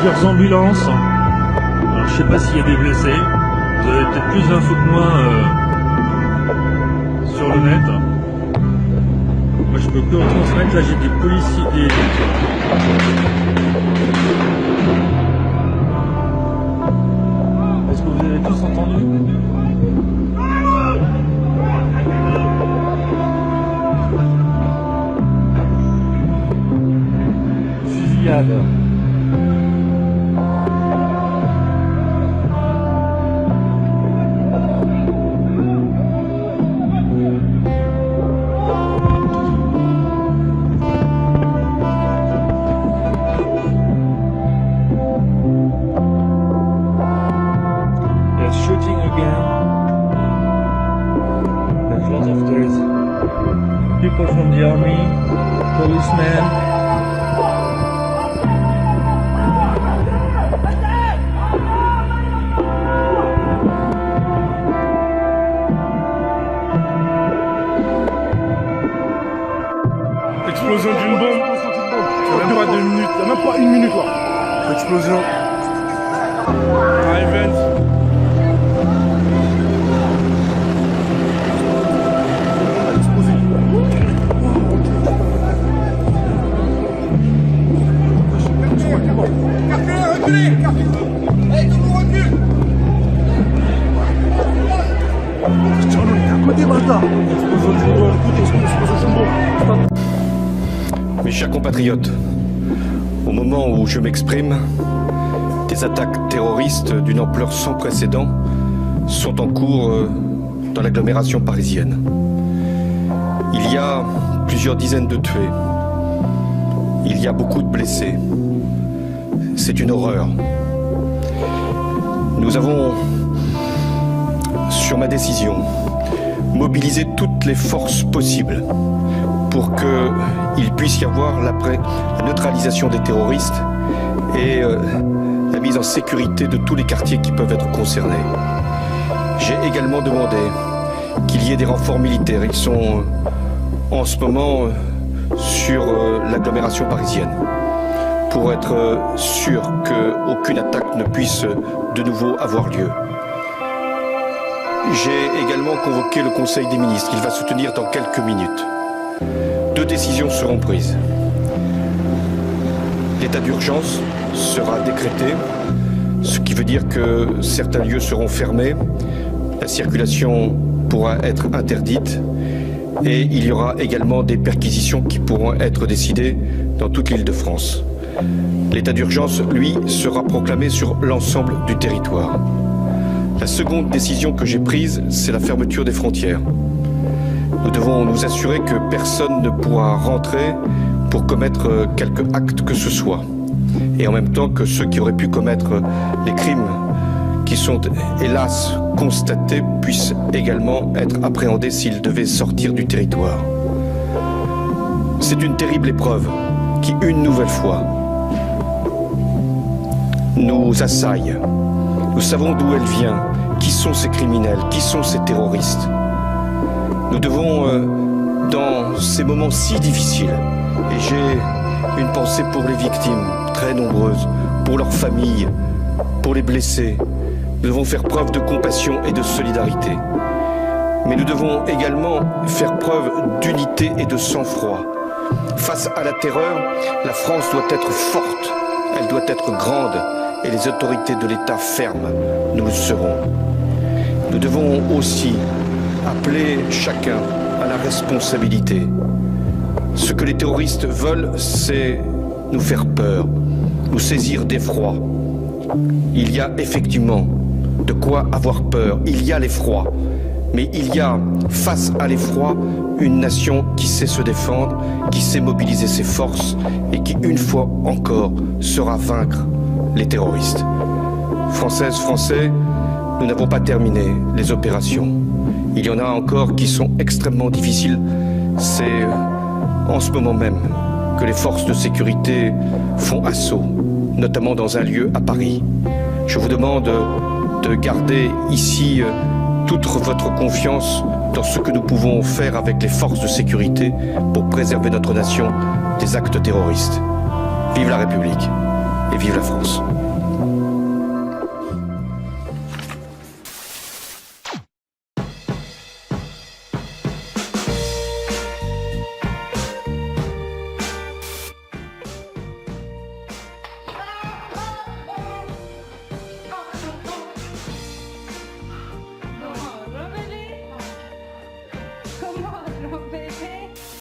Plusieurs ambulances. Alors, je sais pas s'il y a des blessés. Vous avez peut-être plus d'infos que moi sur le net. Moi je peux que retransmettre. Là j'ai des policiers. Est-ce que vous avez tous entendu? Fusillade. Shooting again. There's lots of people from the army, policemen. Explosion d'une bombe. Même pas 2 minutes, il n'y a même pas 1 minute là. Explosion. Un event. Mes chers compatriotes, au moment où je m'exprime, des attaques terroristes d'une ampleur sans précédent sont en cours dans l'agglomération parisienne. Il y a plusieurs dizaines de tués. Il y a beaucoup de blessés. C'est une horreur. Nous avons, sur ma décision, mobilisé toutes les forces possibles pour qu'il puisse y avoir la neutralisation des terroristes et la mise en sécurité de tous les quartiers qui peuvent être concernés. J'ai également demandé qu'il y ait des renforts militaires. Ils sont en ce moment sur l'agglomération parisienne pour être sûr qu'aucune attaque ne puisse de nouveau avoir lieu. J'ai également convoqué le Conseil des ministres. Il va se tenir dans quelques minutes. 2 décisions seront prises. L'état d'urgence sera décrété, ce qui veut dire que certains lieux seront fermés, la circulation pourra être interdite et il y aura également des perquisitions qui pourront être décidées dans toute l'Île-de-France. L'état d'urgence, lui, sera proclamé sur l'ensemble du territoire. La seconde décision que j'ai prise, c'est la fermeture des frontières. Nous devons nous assurer que personne ne pourra rentrer pour commettre quelque acte que ce soit. Et en même temps que ceux qui auraient pu commettre les crimes qui sont hélas constatés puissent également être appréhendés s'ils devaient sortir du territoire. C'est une terrible épreuve qui, une nouvelle fois, nous assaille. Nous savons d'où elle vient, qui sont ces criminels, qui sont ces terroristes. Nous devons, dans ces moments si difficiles, et j'ai une pensée pour les victimes, très nombreuses, pour leurs familles, pour les blessés, Nous devons faire preuve de compassion et de solidarité. Mais nous devons également faire preuve d'unité et de sang-froid. Face à la terreur, la France doit être forte, elle doit être grande et les autorités de l'État fermes. Nous le serons. Nous devons aussi appeler chacun à la responsabilité. Ce que les terroristes veulent, c'est nous faire peur, nous saisir d'effroi. Il y a effectivement de quoi avoir peur, il y a l'effroi. Mais il y a, face à l'effroi, une nation qui sait se défendre, qui sait mobiliser ses forces et qui, une fois encore, saura vaincre les terroristes. Françaises, Français, nous n'avons pas terminé les opérations. Il y en a encore qui sont extrêmement difficiles. C'est en ce moment même que les forces de sécurité font assaut, notamment dans un lieu à Paris. Je vous demande de garder ici toute votre confiance dans ce que nous pouvons faire avec les forces de sécurité pour préserver notre nation des actes terroristes. Vive la République et vive la France.